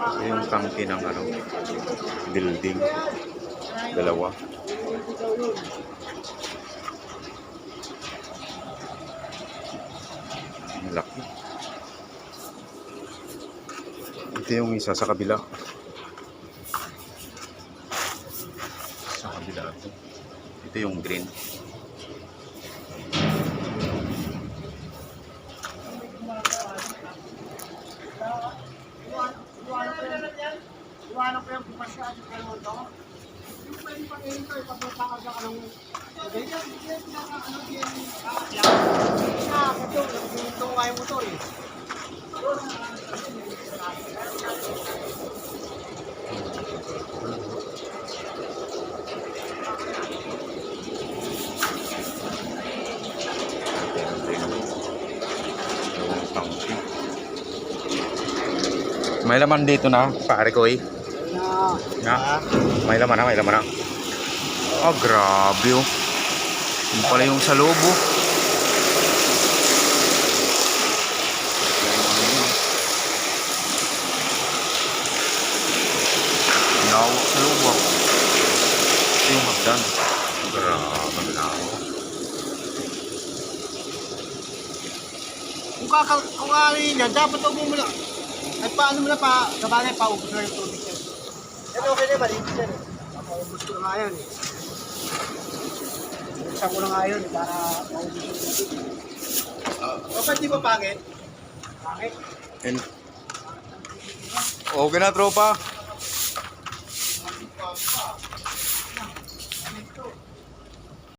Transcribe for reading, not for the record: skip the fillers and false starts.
Ito yung tangke ng ano, building. Dalawa. Laki. Ito yung isa sa kabila. Sa kabila ito. Ito yung green. Iwanan ko yung pumasya at yung moto. Yung pwede pang ito, ipapapakag ka ng ganyan, ano din, ito nga yung motor eh. May laman dito na, pare ko eh. Na. May laman na, may laman na. Oh, grabe oh. Yung pala yung sa loob oh. Lawak sa loob oh. Ito yung hagdan. Grabe na ako. Kung kakain yan, dapat huwag mo muna. At paano mo na pa, sabagay pa, ubos na yung tubig yan. Yan okay na, malinis yan eh. Papaubos ko na nga yan eh. Buksan ko na nga yun para maubos yung tubig. Bakit di ba pangit? Pangit? Okay na tropa.